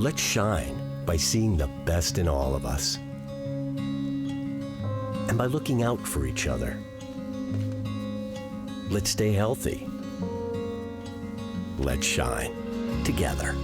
Let's shine by seeing the best in all of us and by looking out for each other. Let's stay healthy. Let's shine together.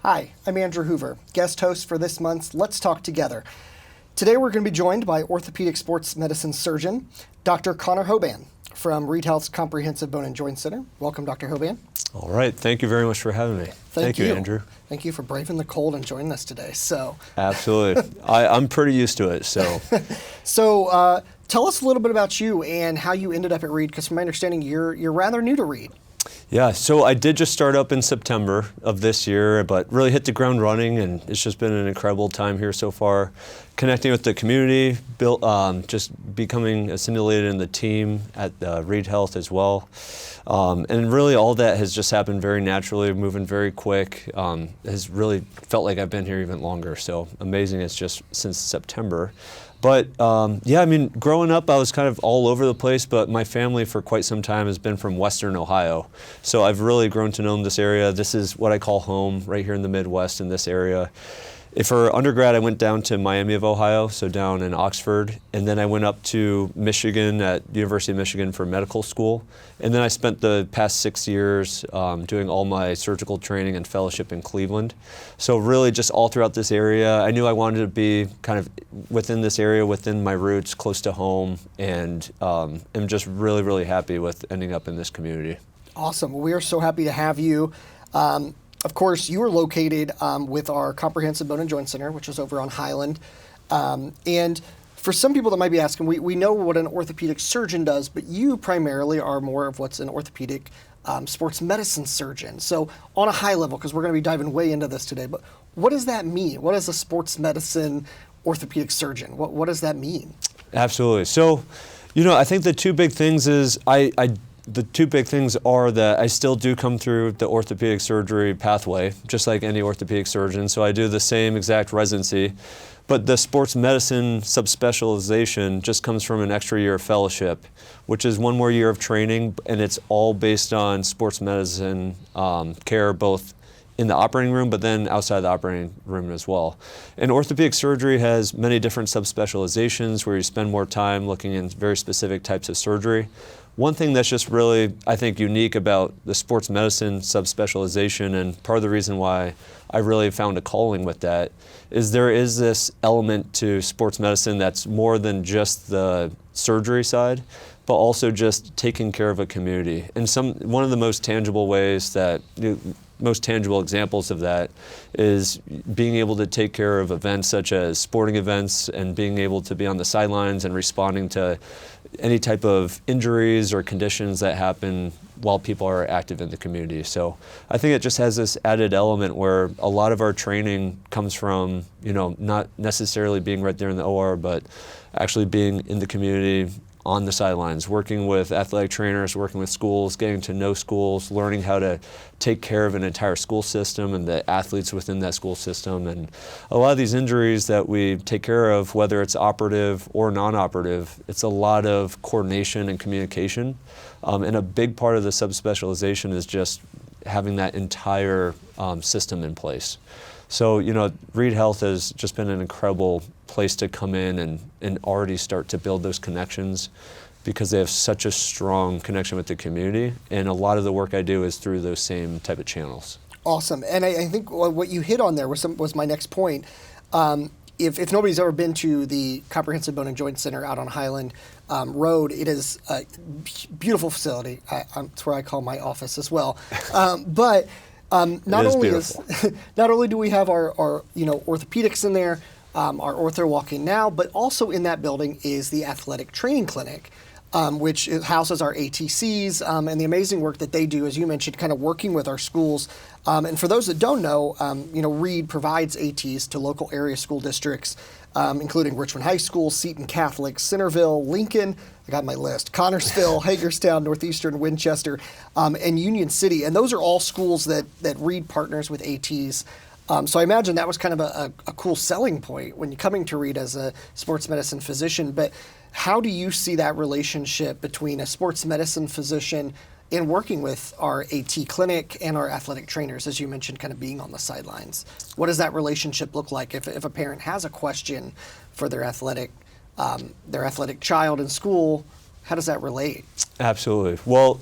Hi, I'm Andrew Hoover, guest host for this month's Let's Talk Together. Today we're going to be joined by orthopedic sports medicine surgeon, Dr. Connor Hoban from Reed Health's Comprehensive Bone and Joint Center. Welcome, Dr. Hoban. All right, thank you very much for having me. Thank you, Andrew. Thank you for braving the cold and joining us today. Absolutely. I'm pretty used to it. So tell us a little bit about you and how you ended up at Reed, because from my understanding, you're rather new to Reed. Yeah, so I did just start up in September of this year, but really hit the ground running, and it's just been an incredible time here so far. Connecting with the community, just becoming assimilated in the team at Reed Health as well. And really all that has just happened very naturally, moving very quick. Has really felt like I've been here even longer, so amazing it's just since September. But yeah, I mean, growing up, I was kind of all over the place, but my family for quite some time has been from Western Ohio. So I've really grown to know this area. This is what I call home, right here in the Midwest in this area. For undergrad, I went down to Miami of Ohio, so down in Oxford, and then I went up to Michigan at University of Michigan for medical school. And then I spent the past 6 years doing all my surgical training and fellowship in Cleveland. So really just all throughout this area, I knew I wanted to be kind of within this area, within my roots, close to home, and am just really, really happy with ending up in this community. Awesome. Well, we are so happy to have you. Of course, you are located with our Comprehensive Bone and Joint Center, which is over on Highland. And for some people that might be asking, we know what an orthopedic surgeon does, but you primarily are more of what's an orthopedic sports medicine surgeon. So on a high level, because we're going to be diving way into this today, but what does that mean? What is a sports medicine orthopedic surgeon? What does that mean? Absolutely. So, I think the two big things is the two big things are that I still do come through the orthopedic surgery pathway, just like any orthopedic surgeon. So I do the same exact residency, but the sports medicine subspecialization just comes from an extra year of fellowship, which is one more year of training, and it's all based on sports medicine care, both in the operating room, but then outside the operating room as well. And orthopedic surgery has many different subspecializations where you spend more time looking in very specific types of surgery. One thing that's just really, I think, unique about the sports medicine subspecialization, and part of the reason why I really found a calling with that, is there is this element to sports medicine that's more than just the surgery side, but also just taking care of a community. And one of the most tangible ways that, most tangible examples of that is being able to take care of events such as sporting events and being able to be on the sidelines and responding to any type of injuries or conditions that happen while people are active in the community. So I think it just has this added element where a lot of our training comes from, not necessarily being right there in the OR, but actually being in the community, on the sidelines, working with athletic trainers, working with schools, getting to know schools, learning how to take care of an entire school system and the athletes within that school system. And a lot of these injuries that we take care of, whether it's operative or non-operative, it's a lot of coordination and communication. And a big part of the subspecialization is just having that entire system in place. So, Reed Health has just been an incredible place to come in and already start to build those connections, because they have such a strong connection with the community. And a lot of the work I do is through those same type of channels. Awesome. And I think what you hit on there was my next point. If nobody's ever been to the Comprehensive Bone and Joint Center out on Highland Road, it is a beautiful facility. It's where I call my office as well. But not only do we have our orthopedics in there, our ortho walk-in now, but also in that building is the athletic training clinic. which houses our ATCs, and the amazing work that they do, as you mentioned, kind of working with our schools. And for those that don't know, Reed provides ATs to local area school districts, including Richmond High School, Seton Catholic, Centerville, Lincoln, I got my list, Connorsville, Hagerstown, Northeastern, Winchester, and Union City. And those are all schools that Reed partners with ATs. So I imagine that was kind of a cool selling point when you're coming to Reed as a sports medicine physician. But how do you see that relationship between a sports medicine physician and working with our AT clinic and our athletic trainers, as you mentioned, kind of being on the sidelines? What does that relationship look like if a parent has a question for their athletic child in school? How does that relate? Absolutely. Well,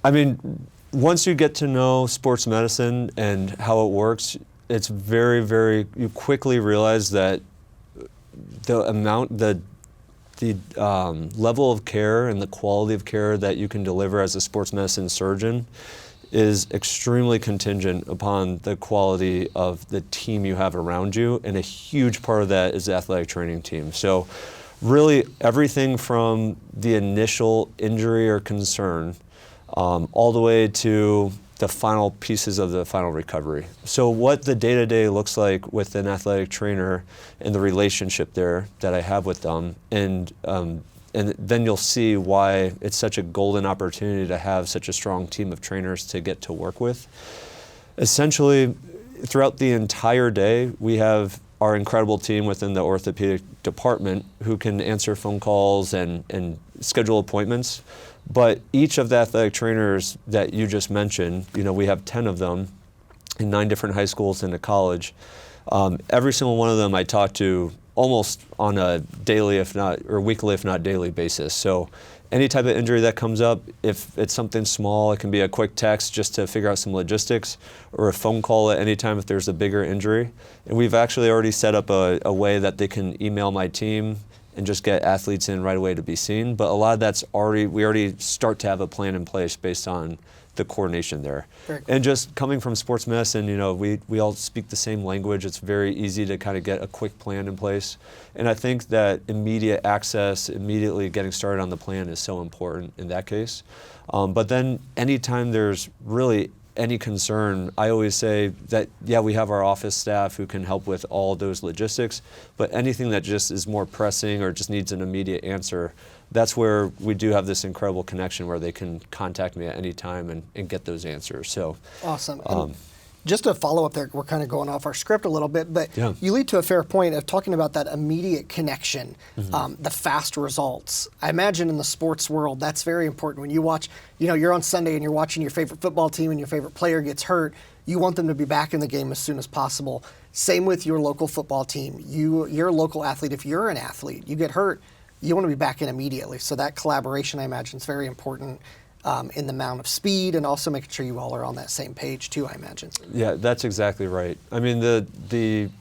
I mean, once you get to know sports medicine and how it works, it's very, very, you quickly realize that the level of care and the quality of care that you can deliver as a sports medicine surgeon is extremely contingent upon the quality of the team you have around you, and a huge part of that is the athletic training team. So really everything from the initial injury or concern all the way to the final pieces of the final recovery. So what the day-to-day looks like with an athletic trainer and the relationship there that I have with them, and then you'll see why it's such a golden opportunity to have such a strong team of trainers to get to work with. Essentially, throughout the entire day, we have our incredible team within the orthopedic department who can answer phone calls and schedule appointments. But each of the athletic trainers that you just mentioned, we have 10 of them in 9 different high schools and a college. Every single one of them I talk to almost on a daily, if not, or weekly, if not daily basis. So any type of injury that comes up, if it's something small, it can be a quick text just to figure out some logistics, or a phone call at any time if there's a bigger injury. And we've actually already set up a way that they can email my team and just get athletes in right away to be seen. But a lot of that's we already start to have a plan in place based on the coordination there. Very cool. And just coming from sports medicine, we all speak the same language. It's very easy to kind of get a quick plan in place. And I think that immediate access, immediately getting started on the plan is so important in that case. But then anytime there's really any concern, I always say that, we have our office staff who can help with all those logistics, but anything that just is more pressing or just needs an immediate answer, that's where we do have this incredible connection where they can contact me at any time and get those answers. So awesome. Just to follow up there, we're kind of going off our script a little bit, but Yeah. you lead to a fair point of talking about that immediate connection, the fast results. I imagine in the sports world, that's very important. When you watch, you're on Sunday and you're watching your favorite football team and your favorite player gets hurt, you want them to be back in the game as soon as possible. Same with your local football team. You're a local athlete. If you're an athlete, you get hurt, you want to be back in immediately. So that collaboration, I imagine, is very important. In the amount of speed, and also making sure you all are on that same page too, I imagine. Yeah, that's exactly right. I mean, the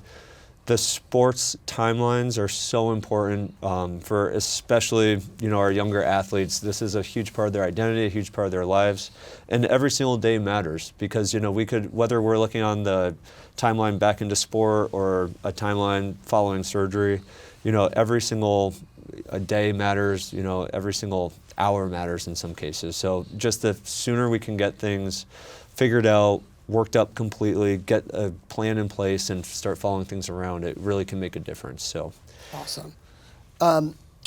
sports timelines are so important for especially our younger athletes. This is a huge part of their identity, a huge part of their lives, and every single day matters because we could, whether we're looking on the timeline back into sport or a timeline following surgery, every single day matters. Every single hour matters in some cases. So just the sooner we can get things figured out, worked up completely, get a plan in place and start following things around, it really can make a difference. So awesome.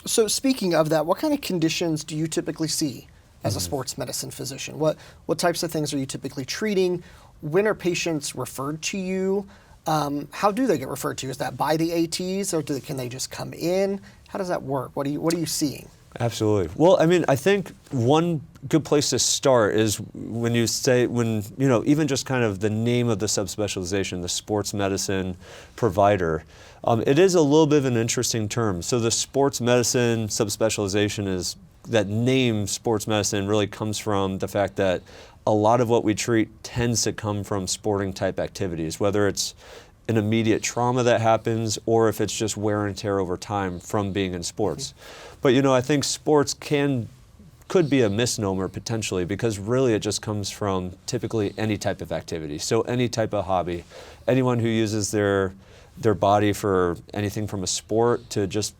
So speaking of that, what kind of conditions do you typically see as a sports medicine physician? What types of things are you typically treating? When are patients referred to you? How do they get referred to? Is that by the ATs, or can they just come in? How does that work? What are you seeing? Absolutely. Well, I mean, I think one good place to start is when even just kind of the name of the subspecialization, the sports medicine provider, it is a little bit of an interesting term. So the sports medicine subspecialization is, that name sports medicine really comes from the fact that a lot of what we treat tends to come from sporting type activities, whether it's an immediate trauma that happens or if it's just wear and tear over time from being in sports. But I think sports could be a misnomer potentially, because really it just comes from typically any type of activity. So any type of hobby, anyone who uses their body for anything from a sport to just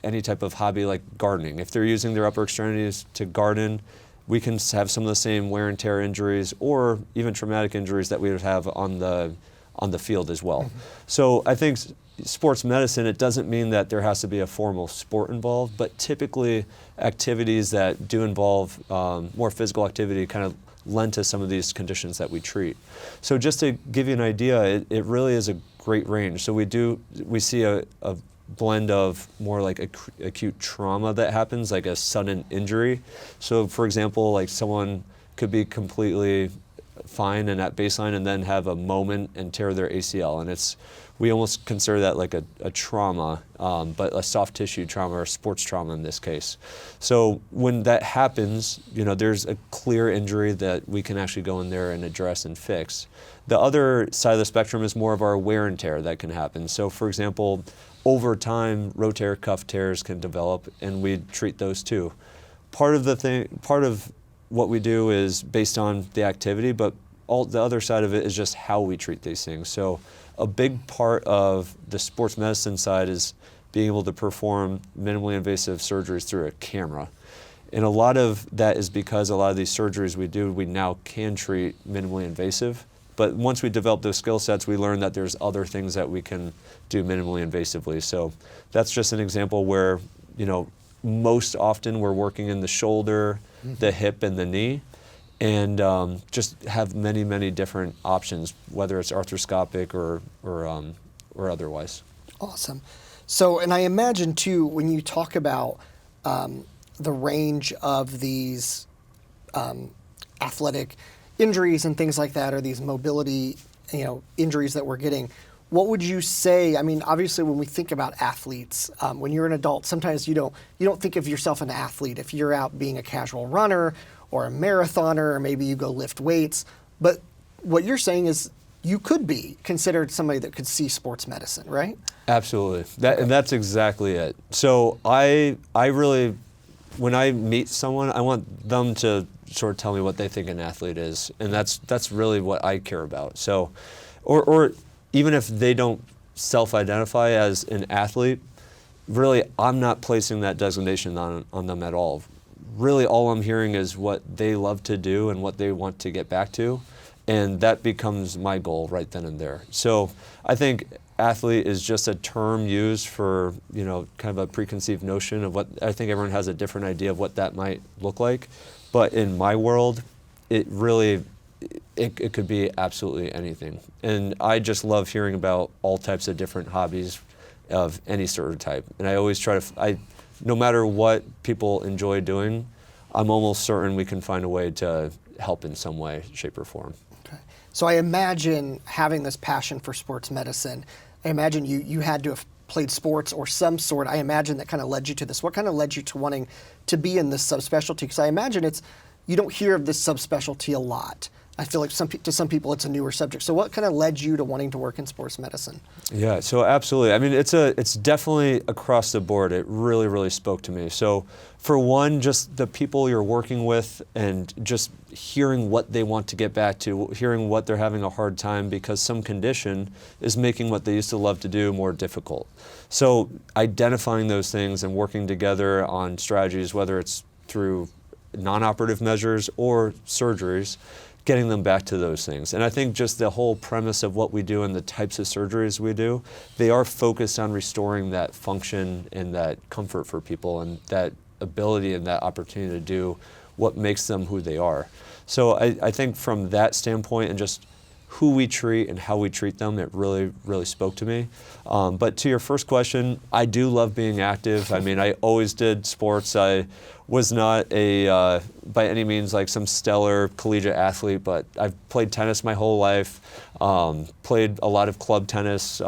any type of hobby like gardening. If they're using their upper extremities to garden, we can have some of the same wear and tear injuries or even traumatic injuries that we would have on the field as well. So I think sports medicine, it doesn't mean that there has to be a formal sport involved, but typically activities that do involve more physical activity kind of lend to some of these conditions that we treat. So just to give you an idea, it really is a great range. So we see a blend of more like acute trauma that happens, like a sudden injury. So for example, like someone could be completely fine and at baseline and then have a moment and tear their ACL, and we almost consider that like a trauma, but a soft tissue trauma or sports trauma in this case. So when that happens, there's a clear injury that we can actually go in there and address and fix. The other side of the spectrum is more of our wear and tear that can happen. So for example, over time, rotator cuff tears can develop, and we treat those too. Part of what we do is based on the activity, but the other side of it is just how we treat these things. So a big part of the sports medicine side is being able to perform minimally invasive surgeries through a camera. And a lot of that is because a lot of these surgeries we now can treat minimally invasive. But once we develop those skill sets, we learn that there's other things that we can do minimally invasively. So that's just an example where, most often we're working in the shoulder, the hip, and the knee, and just have many, many different options, whether it's arthroscopic or otherwise. Awesome. So, and I imagine too, when you talk about the range of these athletic injuries and things like that, or these mobility, injuries that we're getting, what would you say? I mean, obviously, when we think about athletes, when you're an adult, sometimes you don't think of yourself an athlete if you're out being a casual runner or a marathoner, or maybe you go lift weights. But what you're saying is you could be considered somebody that could see sports medicine, right? Absolutely. And that's exactly it. So I really, when I meet someone, I want them to sort of tell me what they think an athlete is, and that's really what I care about. So, or even if they don't self-identify as an athlete, really I'm not placing that designation on them at all. Really all I'm hearing is what they love to do and what they want to get back to, and that becomes my goal right then and there. So I think athlete is just a term used for, kind of a preconceived notion of what, I think everyone has a different idea of what that might look like. But in my world, it could be absolutely anything. And I just love hearing about all types of different hobbies of any sort of type. And I always try to, no matter what people enjoy doing, I'm almost certain we can find a way to help in some way, shape, or form. Okay. So I imagine having this passion for sports medicine, I imagine you had to have played sports or some sort. I imagine that kind of led you to this. What kind of led you to wanting to be in this subspecialty? Because I imagine you don't hear of this subspecialty a lot. I feel like to some people it's a newer subject. So what kind of led you to wanting to work in sports medicine? Yeah, so absolutely. I mean, it's definitely across the board. It really, really spoke to me. So for one, just the people you're working with and just hearing what they want to get back to, hearing what they're having a hard time because some condition is making what they used to love to do more difficult. So identifying those things and working together on strategies, whether it's through non-operative measures or surgeries, getting them back to those things. And I think just the whole premise of what we do and the types of surgeries we do, they are focused on restoring that function and that comfort for people and that ability and that opportunity to do what makes them who they are. So I think from that standpoint and just who we treat and how we treat them, it really, really spoke to me. But to your first question, I do love being active. I mean, I always did sports. I was not by any means like some stellar collegiate athlete, but I've played tennis my whole life, played a lot of club tennis,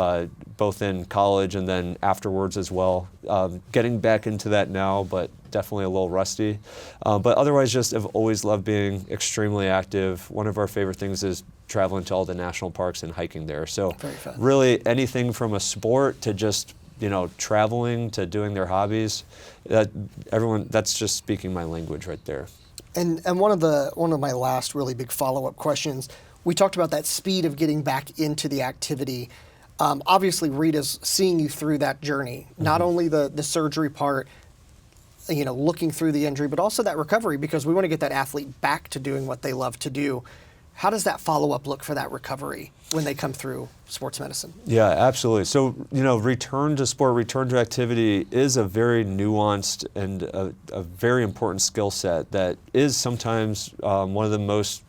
both in college and then afterwards as well. Getting back into that now, but definitely a little rusty. But otherwise, just have always loved being extremely active. One of our favorite things is traveling to all the national parks and hiking there. So really anything from a sport to just, traveling to doing their hobbies, that's just speaking my language right there. And one of my last really big follow-up questions, we talked about that speed of getting back into the activity. obviously Reed is seeing you through that journey, not only the surgery part, looking through the injury, but also that recovery, because we want to get that athlete back to doing what they love to do. How does that follow-up look for that recovery when they come through sports medicine? Yeah, absolutely. So, return to sport, return to activity is a very nuanced and a very important skill set that is sometimes one of the most,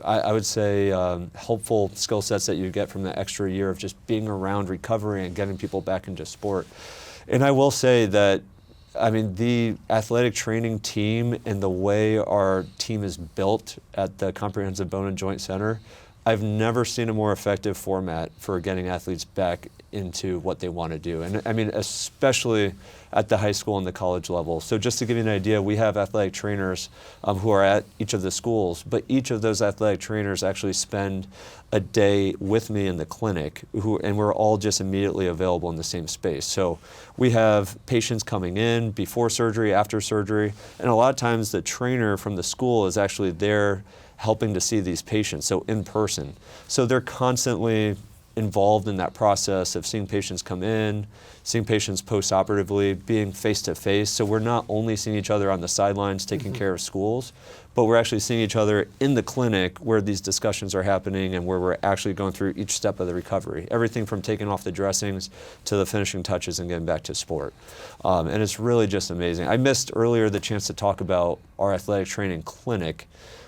I would say, helpful skill sets that you get from the extra year of just being around recovery and getting people back into sport. And I will say that the athletic training team and the way our team is built at the Comprehensive Bone and Joint Center, I've never seen a more effective format for getting athletes back into what they want to do. And especially at the high school and the college level. So just to give you an idea, we have athletic trainers who are at each of the schools, but each of those athletic trainers actually spend a day with me in the clinic, and we're all just immediately available in the same space. So we have patients coming in before surgery, after surgery, and a lot of times the trainer from the school is actually there helping to see these patients, so in person. So they're constantly involved in that process of seeing patients come in, seeing patients post-operatively, being face-to-face. So we're not only seeing each other on the sidelines taking care of schools, but we're actually seeing each other in the clinic where these discussions are happening and where we're actually going through each step of the recovery. Everything from taking off the dressings to the finishing touches and getting back to sport. And it's really just amazing. I missed earlier the chance to talk about our athletic training clinic,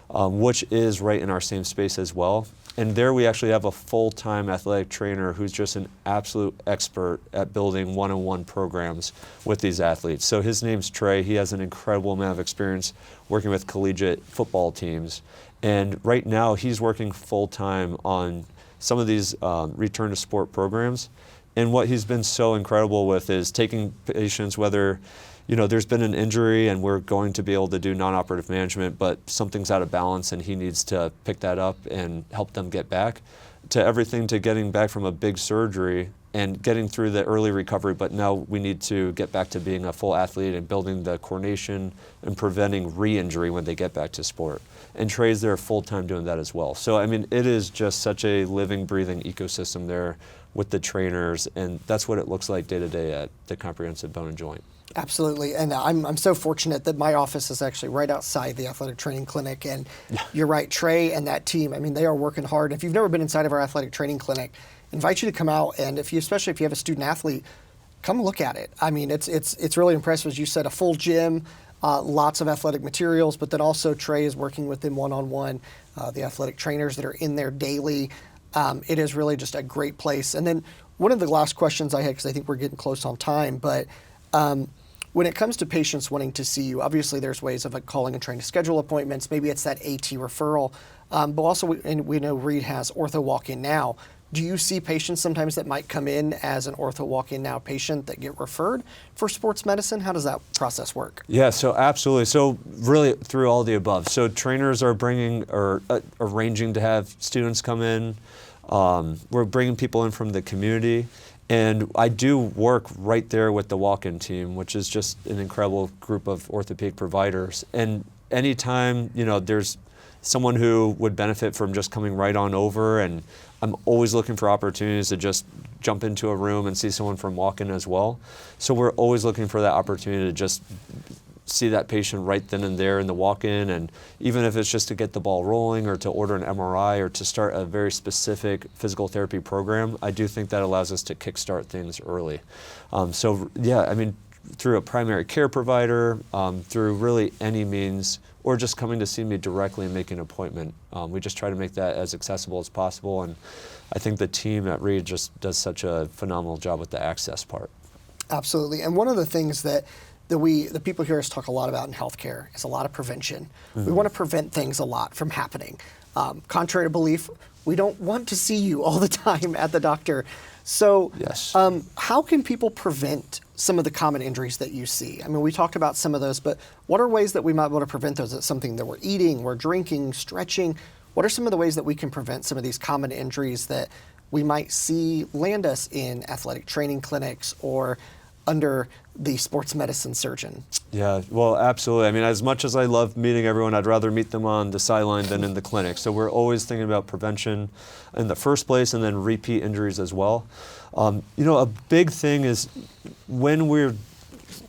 which is right in our same space as well. And there we actually have a full-time athletic trainer who's just an absolute expert at building one-on-one programs with these athletes. So his name's Trey. He has an incredible amount of experience working with collegiate football teams. And right now he's working full-time on some of these return to sport programs. And what he's been so incredible with is taking patients, whether there's been an injury and we're going to be able to do non-operative management, but something's out of balance and he needs to pick that up and help them get back, to everything to getting back from a big surgery and getting through the early recovery, but now we need to get back to being a full athlete and building the coordination and preventing re-injury when they get back to sport. And Trey's there full-time doing that as well. So, it is just such a living, breathing ecosystem there with the trainers, and that's what it looks like day to day at the Comprehensive Bone and Joint. Absolutely, and I'm so fortunate that my office is actually right outside the athletic training clinic, and you're right, Trey and that team, they are working hard. If you've never been inside of our athletic training clinic, I invite you to come out, and especially if you have a student athlete, come look at it. It's really impressive, as you said, a full gym, lots of athletic materials, but then also Trey is working with them one-on-one, the athletic trainers that are in there daily. It is really just a great place. And then one of the last questions I had, because I think we're getting close on time, but when it comes to patients wanting to see you, obviously there's ways of calling and trying to schedule appointments. Maybe it's that AT referral, but also we know Reed has Ortho Walk-In Now. Do you see patients sometimes that might come in as an Ortho Walk-In Now patient that get referred for sports medicine? How does that process work? Yeah, so absolutely. So really through all the above. So trainers are bringing or arranging to have students come in. We're bringing people in from the community. And I do work right there with the walk-in team, which is just an incredible group of orthopedic providers. And anytime, there's someone who would benefit from just coming right on over, and I'm always looking for opportunities to just jump into a room and see someone from walk-in as well. So we're always looking for that opportunity to just see that patient right then and there in the walk-in, and even if it's just to get the ball rolling or to order an MRI or to start a very specific physical therapy program, I do think that allows us to kickstart things early. Through a primary care provider, through really any means, or just coming to see me directly and making an appointment. We just try to make that as accessible as possible, and I think the team at Reed just does such a phenomenal job with the access part. Absolutely, and one of the things that the people hear us talk a lot about in healthcare is a lot of prevention. We want to prevent things a lot from happening. Contrary to belief, we don't want to see you all the time at the doctor. So yes. How can people prevent some of the common injuries that you see? We talked about some of those, but what are ways that we might want to prevent those? Is it something that we're eating, we're drinking, stretching? What are some of the ways that we can prevent some of these common injuries that we might see land us in athletic training clinics or under the sports medicine surgeon. Yeah, well, absolutely. I mean, as much as I love meeting everyone, I'd rather meet them on the sideline than in the clinic. So we're always thinking about prevention in the first place and then repeat injuries as well. A big thing is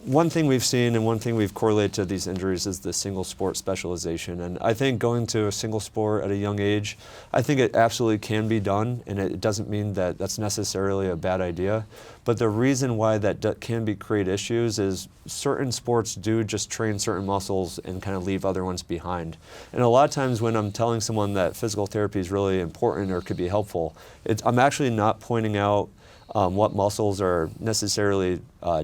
one thing we've seen and one thing we've correlated to these injuries is the single sport specialization. And I think going to a single sport at a young age, I think it absolutely can be done, and it doesn't mean that that's necessarily a bad idea. But the reason why that can create issues is certain sports do just train certain muscles and kind of leave other ones behind. And a lot of times when I'm telling someone that physical therapy is really important or could be helpful, I'm actually not pointing out what muscles are necessarily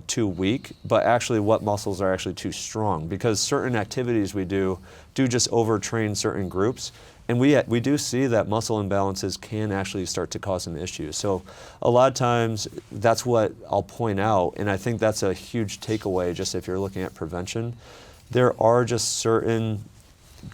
too weak, but actually what muscles are actually too strong, because certain activities we do just overtrain certain groups, and we do see that muscle imbalances can actually start to cause some issues. So a lot of times that's what I'll point out, and I think that's a huge takeaway just if you're looking at prevention. There are just certain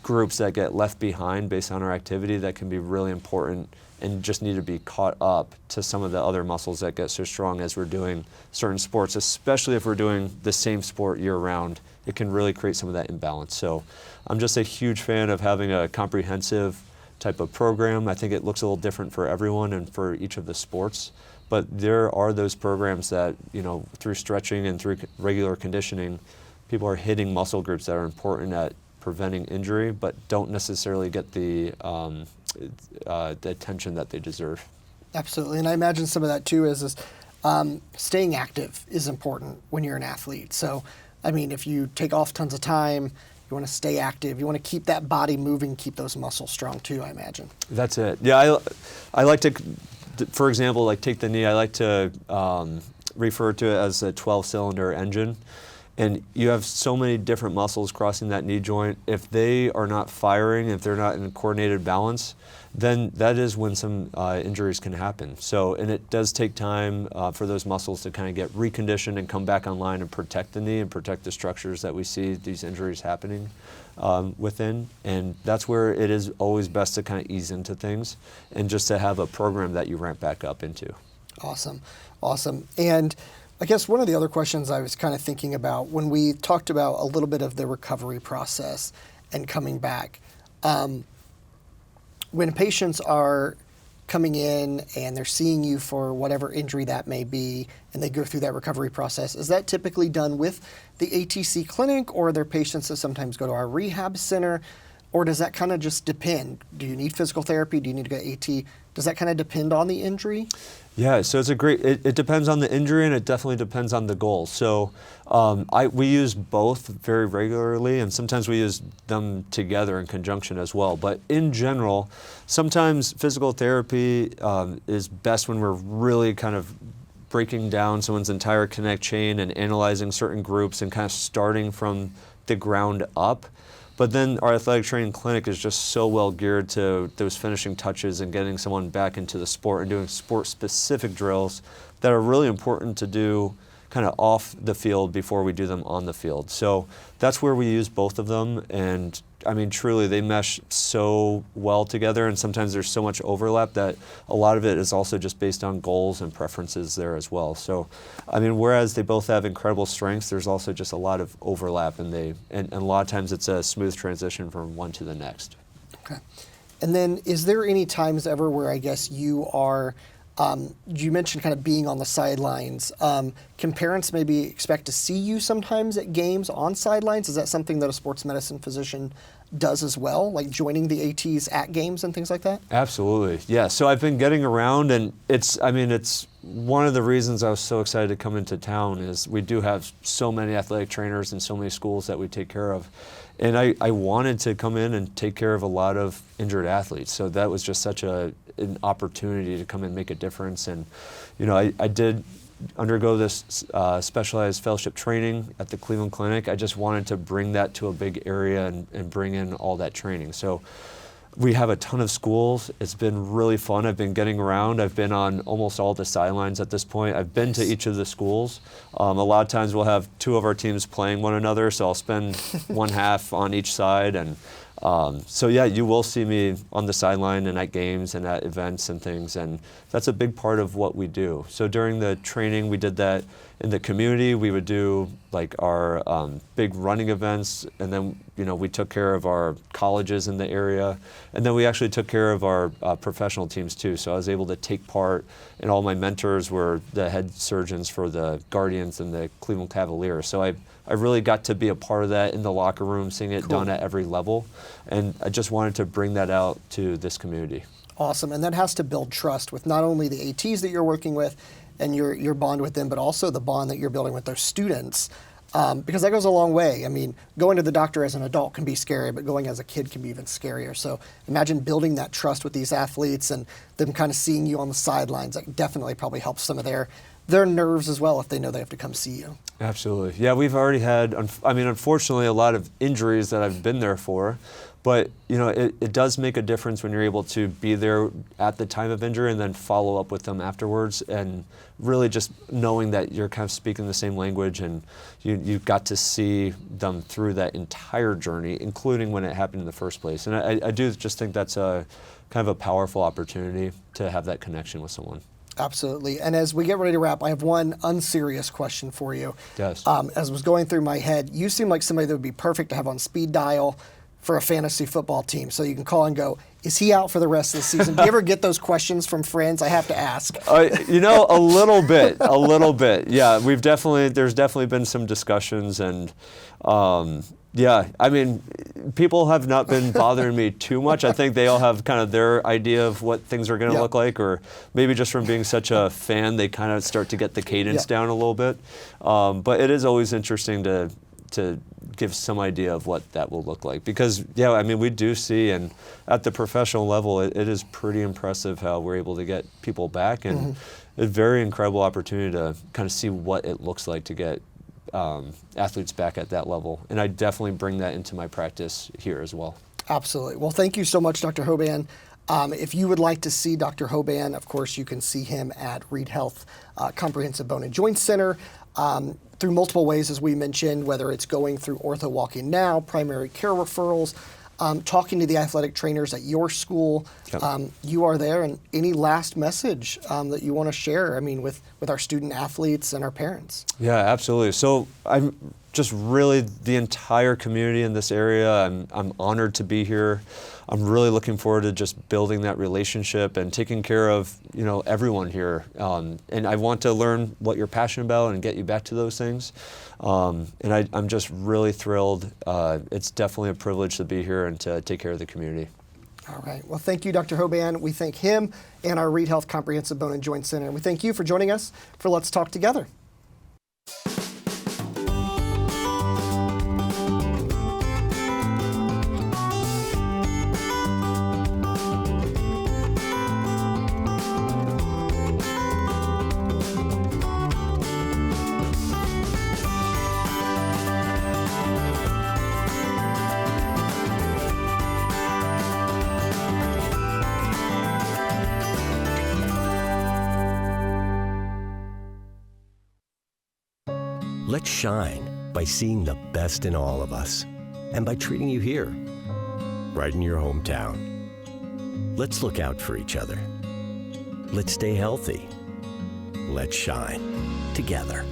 groups that get left behind based on our activity that can be really important and just need to be caught up to some of the other muscles that get so strong as we're doing certain sports, especially if we're doing the same sport year round. It can really create some of that imbalance. So I'm just a huge fan of having a comprehensive type of program. I think it looks a little different for everyone and for each of the sports, but there are those programs that, through stretching and through regular conditioning, people are hitting muscle groups that are important at preventing injury, but don't necessarily get the attention that they deserve. Absolutely, and I imagine some of that too is staying active is important when you're an athlete. So, I mean, if you take off tons of time, you want to stay active, you want to keep that body moving, keep those muscles strong too, I imagine. That's it. Yeah, I like to, for example, like take the knee, I like to refer to it as a 12-cylinder engine. And you have so many different muscles crossing that knee joint. If they are not firing, if they're not in coordinated balance, then that is when some injuries can happen. So, and it does take time for those muscles to kind of get reconditioned and come back online and protect the knee and protect the structures that we see these injuries happening within. And that's where it is always best to kind of ease into things and just to have a program that you ramp back up into. Awesome. And I guess one of the other questions I was kind of thinking about when we talked about a little bit of the recovery process and coming back, when patients are coming in and they're seeing you for whatever injury that may be, and they go through that recovery process, is that typically done with the ATC clinic, or are there patients that sometimes go to our rehab center, or does that kind of just depend? Do you need physical therapy? Do you need to go AT? Does that kind of depend on the injury? Yeah, so it depends on the injury, and it definitely depends on the goal. So we use both very regularly, and sometimes we use them together in conjunction as well. But in general, sometimes physical therapy is best when we're really kind of breaking down someone's entire connect chain and analyzing certain groups and kind of starting from the ground up. But then our athletic training clinic is just so well geared to those finishing touches and getting someone back into the sport and doing sport-specific drills that are really important to do kind of off the field before we do them on the field. So that's where we use both of them, and I mean, truly, they mesh so well together, and sometimes there's so much overlap that a lot of it is also just based on goals and preferences there as well. So, I mean, whereas they both have incredible strengths, there's also just a lot of overlap, and a lot of times it's a smooth transition from one to the next. Okay. And then is there any times ever where I guess you are, you mentioned kind of being on the sidelines. Can parents maybe expect to see you sometimes at games on sidelines? Is that something that a sports medicine physician does as well, like joining the ATs at games and things like that? Absolutely, yeah. So I've been getting around, and it's one of the reasons I was so excited to come into town is we do have so many athletic trainers and so many schools that we take care of. And I wanted to come in and take care of a lot of injured athletes. So that was just such an opportunity to come and make a difference. And, I did undergo this specialized fellowship training at the Cleveland Clinic. I just wanted to bring that to a big area and bring in all that training. So we have a ton of schools. It's been really fun. I've been getting around. I've been on almost all the sidelines at this point. I've been to each of the schools. A lot of times we'll have two of our teams playing one another, so I'll spend one half on each side, and So yeah, you will see me on the sideline and at games and at events and things, and that's a big part of what we do. So during the training, we did that in the community. We would do like our big running events, and then we took care of our colleges in the area, and then we actually took care of our professional teams too. So I was able to take part, and all my mentors were the head surgeons for the Guardians and the Cleveland Cavaliers. So I really got to be a part of that in the locker room, seeing it done at every level, and I just wanted to bring that out to this community. Awesome, and that has to build trust with not only the ATs that you're working with and your bond with them, but also the bond that you're building with those students, because that goes a long way. I mean, going to the doctor as an adult can be scary, but going as a kid can be even scarier. So imagine building that trust with these athletes and them kind of seeing you on the sidelines. That definitely probably helps some of their nerves as well if they know they have to come see you. Absolutely. Yeah, we've already had, unfortunately, a lot of injuries that I've been there for. But it does make a difference when you're able to be there at the time of injury and then follow up with them afterwards, and really just knowing that you're kind of speaking the same language, and you got to see them through that entire journey, including when it happened in the first place. And I do just think that's a kind of a powerful opportunity to have that connection with someone. Absolutely. And as we get ready to wrap, I have one unserious question for you. Yes. As was going through my head, you seem like somebody that would be perfect to have on speed dial for a fantasy football team. So you can call and go, is he out for the rest of the season? Do you ever get those questions from friends? I have to ask. A little bit. Yeah, there's definitely been some discussions, and people have not been bothering me too much. I think they all have kind of their idea of what things are going to look like, or maybe just from being such a fan, they kind of start to get the cadence down a little bit. But it is always interesting to give some idea of what that will look like, because we do see, and at the professional level, it is pretty impressive how we're able to get people back, and a very incredible opportunity to kind of see what it looks like to get athletes back at that level. And I definitely bring that into my practice here as well. Absolutely. Well, thank you so much, Dr. Hoban. If you would like to see Dr. Hoban, of course, you can see him at Reed Health Comprehensive Bone and Joint Center through multiple ways, as we mentioned, whether it's going through Ortho Walk-In Now, primary care referrals, talking to the athletic trainers at your school. You are there, and any last message that you want to share, with our student athletes and our parents? Yeah, absolutely. So I'm just really the entire community in this area. I'm honored to be here. I'm really looking forward to just building that relationship and taking care of everyone here. And I want to learn what you're passionate about and get you back to those things. And I'm just really thrilled. It's definitely a privilege to be here and to take care of the community. All right. Well, thank you, Dr. Hoban. We thank him and our Reed Health Comprehensive Bone and Joint Center. And we thank you for joining us for Let's Talk Together. Let's shine by seeing the best in all of us, and by treating you here, right in your hometown. Let's look out for each other. Let's stay healthy. Let's shine together.